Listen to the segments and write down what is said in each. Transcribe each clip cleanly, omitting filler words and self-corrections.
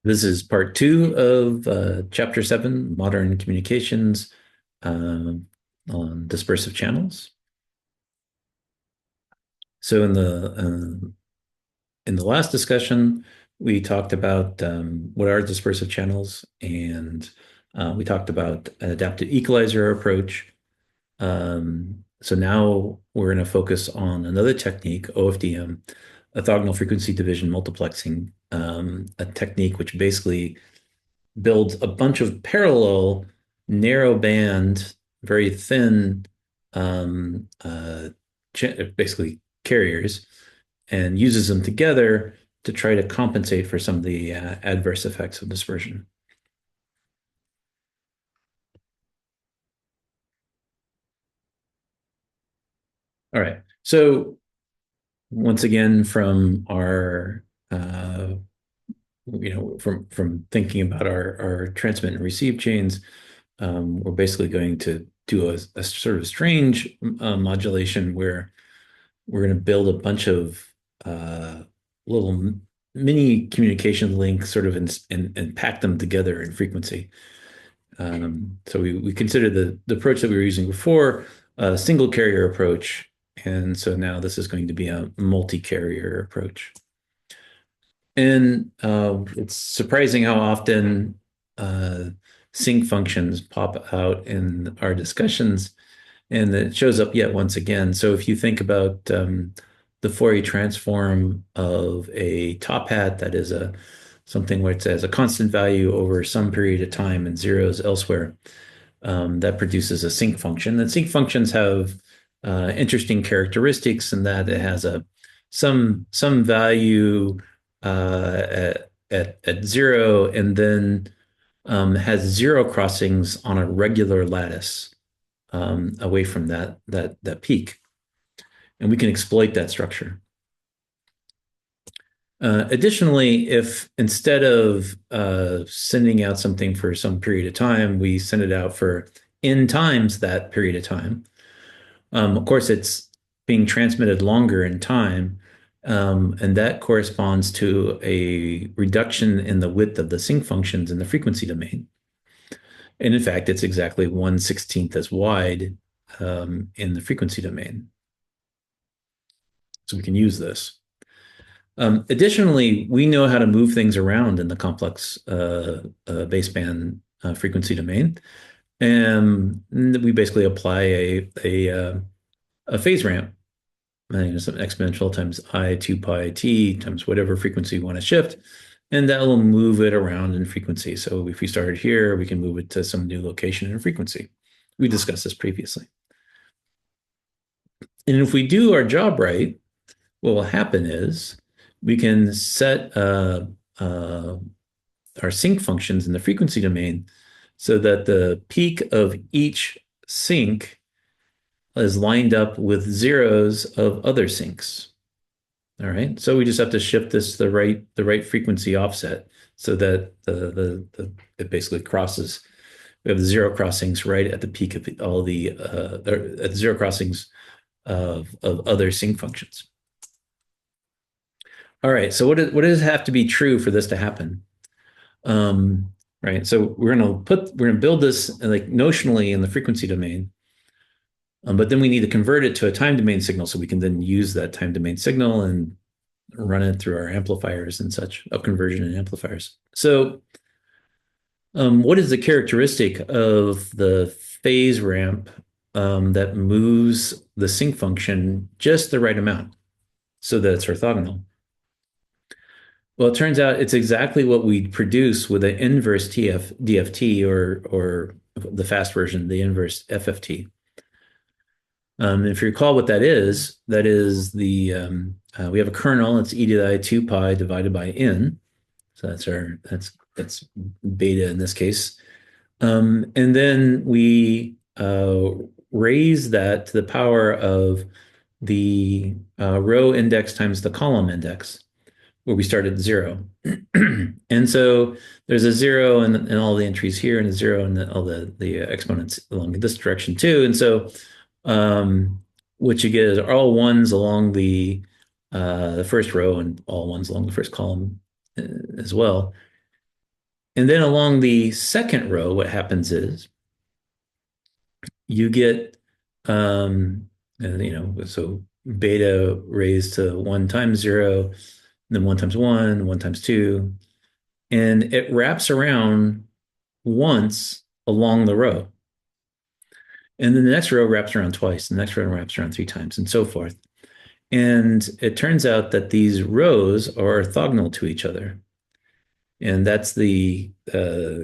This is part two of chapter seven, modern communications on dispersive channels. So in the last discussion, we talked about what are dispersive channels, and we talked about an adaptive equalizer approach. So now we're going to focus on another technique, OFDM, orthogonal frequency division multiplexing, a technique which basically builds a bunch of parallel, narrow band, very thin, um, uh, basically carriers, and uses them together to try to compensate for some of the adverse effects of dispersion. All right. So once again, from our from thinking about our transmit and receive chains, we're basically going to do a sort of strange modulation where we're going to build a bunch of little mini communication links sort of and pack them together in frequency. So we consider the approach that we were using before a single carrier approach. And so now this is going to be a multi-carrier approach. And it's surprising how often sync functions pop out in our discussions, and it shows up yet once again. So if you think about the Fourier transform of a top hat that is something which has a constant value over some period of time and zeros elsewhere, that produces a sync function. And sync functions have interesting characteristics in that it has some value at zero, and then has zero crossings on a regular lattice away from that peak, and we can exploit that structure. Additionally, if instead of sending out something for some period of time, we send it out for n times that period of time, of course, it's being transmitted longer in time, and that corresponds to a reduction in the width of the sync functions in the frequency domain. And in fact, it's exactly 1/16 as wide in the frequency domain. So we can use this. Additionally, we know how to move things around in the complex baseband frequency domain. And we basically apply a phase ramp, some exponential times I 2 pi t times whatever frequency you want to shift, and that will move it around in frequency. So if we started here, we can move it to some new location in frequency. We discussed this previously. And if we do our job right, what will happen is we can set our sync functions in the frequency domain so that the peak of each sync is lined up with zeros of other syncs. All right, so we just have to shift this the right frequency offset so that it basically crosses. We have zero crossings right at the peak of all the at zero crossings of other sync functions. All right, so what does have to be true for this to happen? Right, so we're gonna build this like notionally in the frequency domain, but then we need to convert it to a time domain signal so we can then use that time domain signal and run it through our amplifiers and such, up conversion and amplifiers. So what is the characteristic of the phase ramp that moves the sync function just the right amount so that it's orthogonal? Well, it turns out it's exactly what we produce with the inverse DFT, or the fast version, the inverse FFT. If you recall what that is we have a kernel. It's e to the I 2 pi divided by n. So that's beta in this case. And then we raise that to the power of the row index times the column index, where we start at zero. And so there's a zero in all the entries here, and a zero in all the exponents along this direction too. And so what you get is all ones along the first row and all ones along the first column as well. And then along the second row, what happens is you get, so beta raised to 1 times 0, then 1 times 1, 1 times 2, and it wraps around once along the row. And then the next row wraps around twice, the next row wraps around 3 times, and so forth. And it turns out that these rows are orthogonal to each other. And that's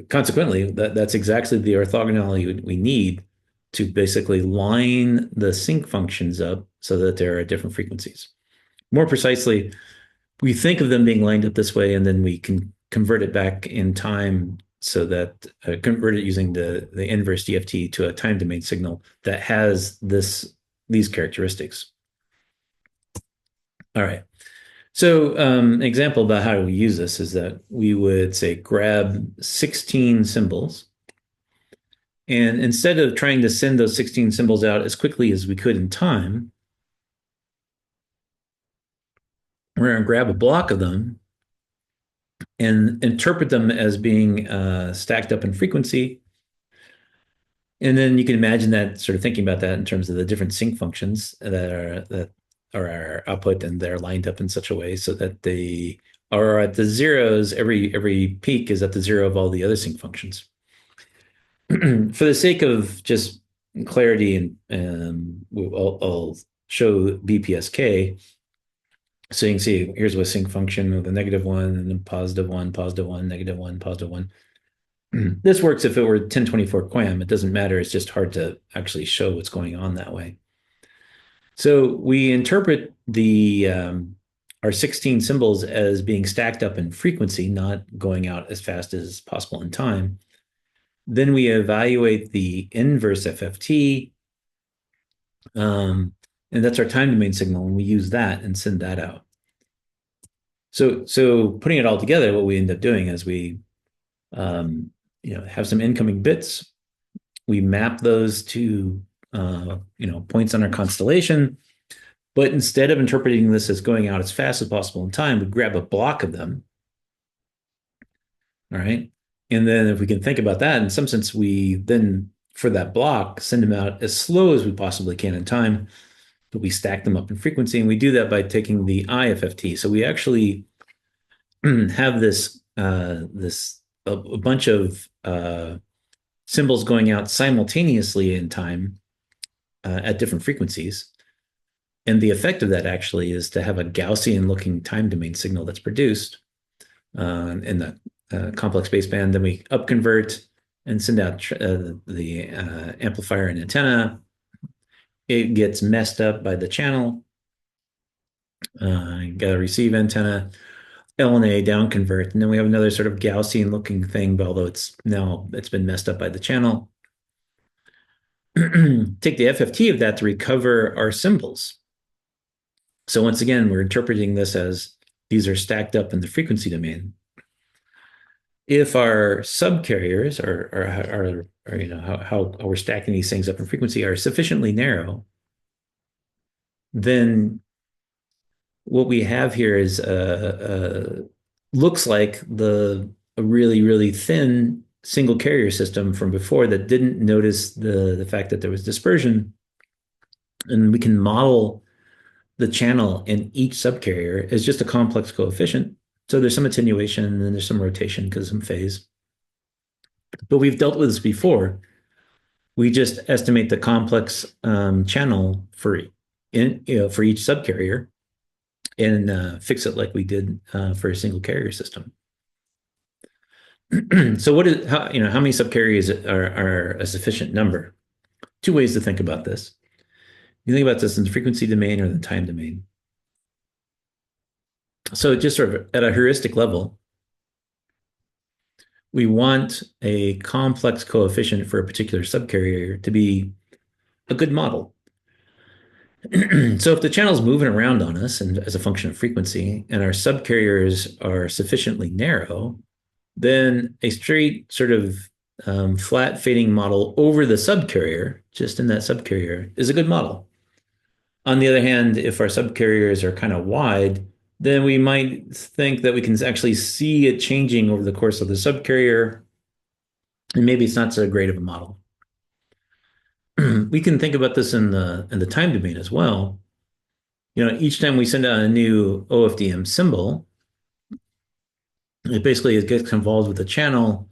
consequently, that's exactly the orthogonality we need to basically line the sinc functions up so that they're at different frequencies. More precisely, we think of them being lined up this way, and then we can convert it back in time so that convert it using the inverse DFT to a time domain signal that has these characteristics. All right. So an example about how we use this is that we would say grab 16 symbols, and instead of trying to send those 16 symbols out as quickly as we could in time, we're going to grab a block of them and interpret them as being stacked up in frequency. And then you can imagine that, sort of thinking about that in terms of the different sinc functions that are our output, and they're lined up in such a way so that they are at the zeros. Every peak is at the zero of all the other sinc functions. For the sake of just clarity, and I'll show BPSK. So you can see here's a sinc function with a -1 and then +1, +1, -1, +1. This works if it were 1024 QAM. It doesn't matter. It's just hard to actually show what's going on that way. So we interpret our 16 symbols as being stacked up in frequency, not going out as fast as possible in time. Then we evaluate the inverse FFT, and that's our time domain signal, and we use that and send that out. So putting it all together, what we end up doing is we have some incoming bits. We map those to points on our constellation. But instead of interpreting this as going out as fast as possible in time, we grab a block of them. All right. And then if we can think about that, in some sense, we then, for that block, send them out as slow as we possibly can in time, but we stack them up in frequency. And we do that by taking the IFFT. So we actually have a bunch of symbols going out simultaneously in time at different frequencies. And the effect of that actually is to have a Gaussian-looking time domain signal that's produced in the complex baseband. Then we upconvert and send out the amplifier and antenna. It gets messed up by the channel. You got a receive antenna, LNA downconvert, and then we have another sort of Gaussian-looking thing, but although it's been messed up by the channel. Take the FFT of that to recover our symbols. So once again, we're interpreting this as these are stacked up in the frequency domain. If our subcarriers are how we're stacking these things up in frequency are sufficiently narrow, then what we have here is looks like a really, really thin single carrier system from before that didn't notice the fact that there was dispersion. And we can model the channel in each subcarrier as just a complex coefficient. So there's some attenuation and then there's some rotation because of some phase. But we've dealt with this before. We just estimate the complex channel for each subcarrier and fix it like we did for a single carrier system. So how many subcarriers are a sufficient number? Two ways to think about this. You think about this in the frequency domain or the time domain. So just sort of at a heuristic level, we want a complex coefficient for a particular subcarrier to be a good model. So if the channel's moving around on us and as a function of frequency, and our subcarriers are sufficiently narrow, then a straight sort of flat fading model over the subcarrier, just in that subcarrier, is a good model. On the other hand, if our subcarriers are kind of wide, then we might think that we can actually see it changing over the course of the subcarrier, and maybe it's not so great of a model. We can think about this in the time domain as well. Each time we send out a new OFDM symbol, it gets involved with the channel.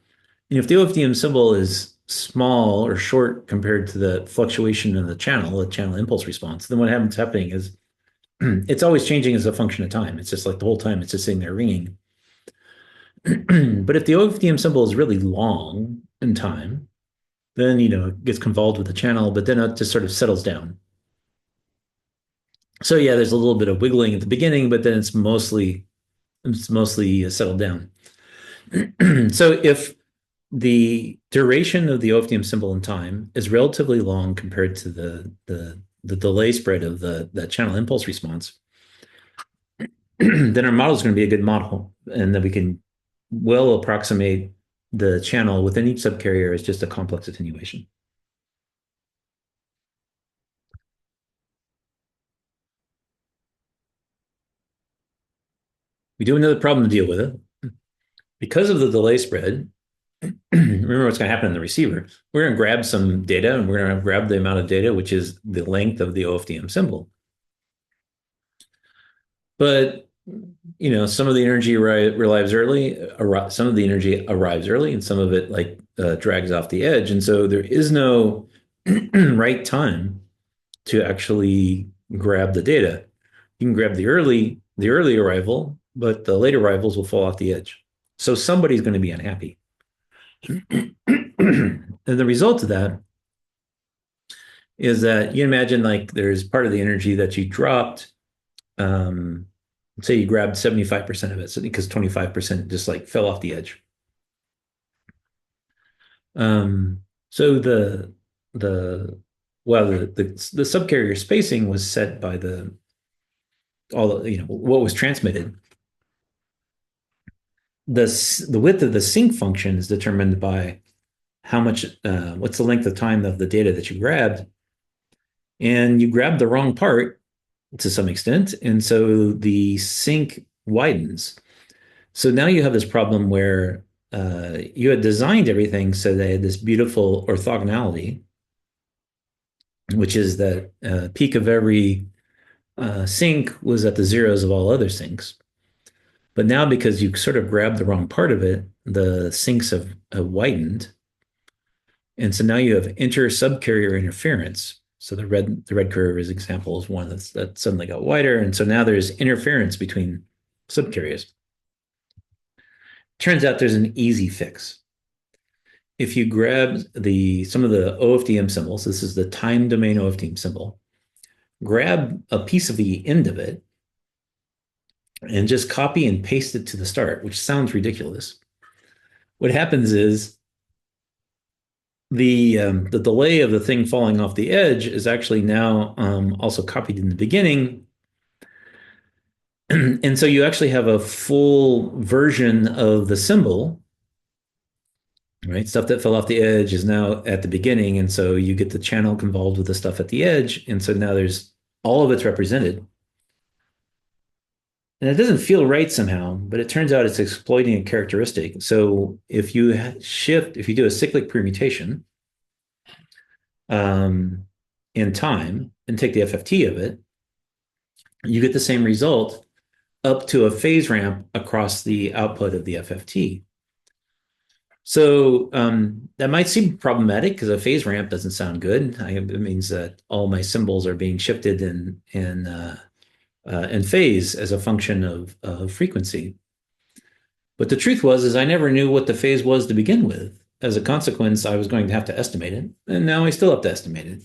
And if the OFDM symbol is small or short compared to the fluctuation in the channel impulse response, then what happens happening is it's always changing as a function of time. It's just like the whole time it's just sitting there ringing. But if the OFDM symbol is really long in time, then it gets convolved with the channel, but then it just sort of settles down. So yeah, there's a little bit of wiggling at the beginning, but then it's mostly settled down. So if the duration of the OFDM symbol in time is relatively long compared to the delay spread of the channel impulse response, then our model is going to be a good model, and that we can well approximate the channel within each subcarrier as just a complex attenuation. We do another problem to deal with it. Because of the delay spread, remember what's going to happen in the receiver. We're going to grab some data, and we're going to grab the amount of data, which is the length of the OFDM symbol. But some of the energy arrives early, some of the energy arrives early, and some of it drags off the edge. And so there is no right time to actually grab the data. You can grab the early arrival, but the late arrivals will fall off the edge. So somebody's going to be unhappy. And the result of that is that you imagine there's part of the energy that you dropped. Say you grabbed 75% of it, because 25% just fell off the edge. So the well the subcarrier spacing was set by what was transmitted. The width of the sinc function is determined by what's the length of time of the data that you grabbed, and you grabbed the wrong part to some extent, and so the sinc widens. So now you have this problem where you had designed everything so they had this beautiful orthogonality, which is that peak of every sinc was at the zeros of all other sincs. But now, because you sort of grabbed the wrong part of it, the sincs have widened. And so now you have inter-subcarrier interference. So the red curve is example is one that suddenly got wider. And so now there's interference between subcarriers. Turns out there's an easy fix. If you grab some of the OFDM symbols, this is the time domain OFDM symbol, grab a piece of the end of it and just copy and paste it to the start, which sounds ridiculous. What happens is the delay of the thing falling off the edge is actually now also copied in the beginning. And so you actually have a full version of the symbol, right? Stuff that fell off the edge is now at the beginning. And so you get the channel convolved with the stuff at the edge. And so now there's all of it's represented. And it doesn't feel right somehow, but it turns out it's exploiting a characteristic. So if you do a cyclic permutation in time and take the FFT of it, you get the same result up to a phase ramp across the output of the FFT. So that might seem problematic because a phase ramp doesn't sound good. It means that all my symbols are being shifted in phase as a function of frequency. But the truth is I never knew what the phase was to begin with. As a consequence, I was going to have to estimate it, and now I still have to estimate it.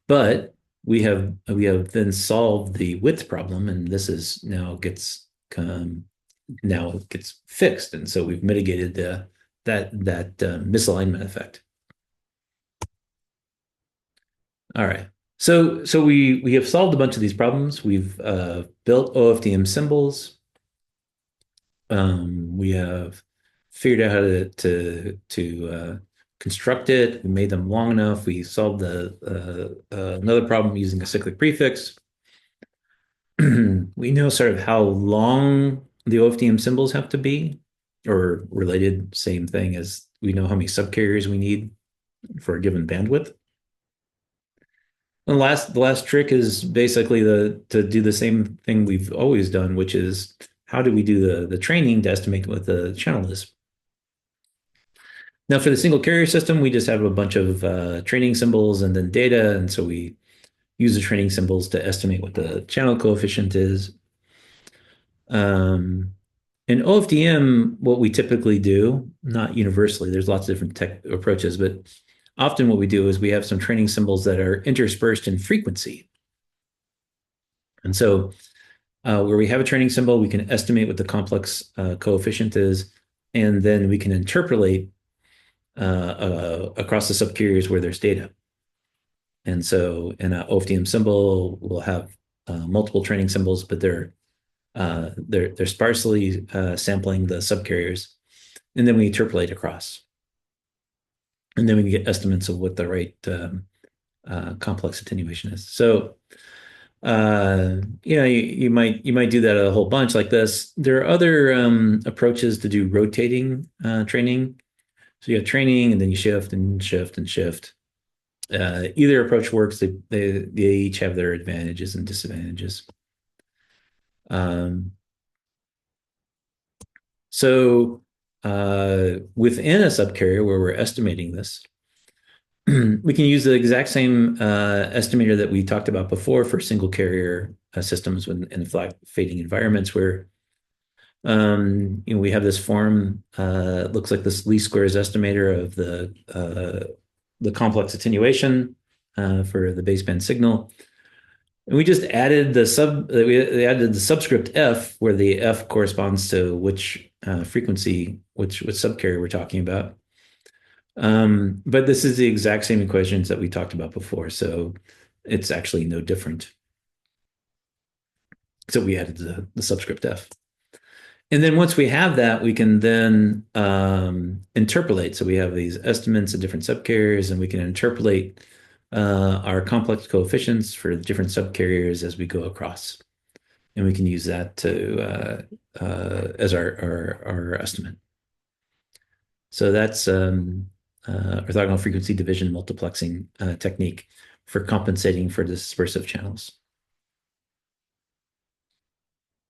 But we have then solved the width problem, and this is now gets fixed, and so we've mitigated that misalignment effect. All right. So we have solved a bunch of these problems. We've built OFDM symbols. We have figured out how to construct it. We made them long enough. We solved another problem using a cyclic prefix. we know sort of how long the OFDM symbols have to be, or related, same thing as we know how many subcarriers we need for a given bandwidth. The last trick is basically to do the same thing we've always done, which is how do we do the training to estimate what the channel is. Now, for the single carrier system, we just have a bunch of training symbols and then data, and so we use the training symbols to estimate what the channel coefficient is. Um, in OFDM, what we typically do, not universally, there's lots of different tech approaches, but often what we do is we have some training symbols that are interspersed in frequency. And so where we have a training symbol, we can estimate what the complex coefficient is, and then we can interpolate across the subcarriers where there's data. And so in an OFDM symbol, we'll have multiple training symbols, but they're sparsely sampling the subcarriers, and then we interpolate across, and then we can get estimates of what the right complex attenuation is. So you might do that a whole bunch like this. There are other approaches to do rotating training. So you have training, and then you shift and shift and shift. Either approach works. They each have their advantages and disadvantages. Um, so within a subcarrier where we're estimating this, we can use the exact same estimator that we talked about before for single carrier systems in flat fading environments where we have this form, looks like this least squares estimator of the complex attenuation for the baseband signal. And we just added we added the subscript f, where the f corresponds to which frequency, which subcarrier we're talking about. But this is the exact same equations that we talked about before, so it's actually no different. So we added the subscript f. And then once we have that, we can then interpolate. So we have these estimates of different subcarriers, and we can interpolate our complex coefficients for different subcarriers as we go across. And we can use that to as our estimate. So that's orthogonal frequency division multiplexing technique for compensating for dispersive channels.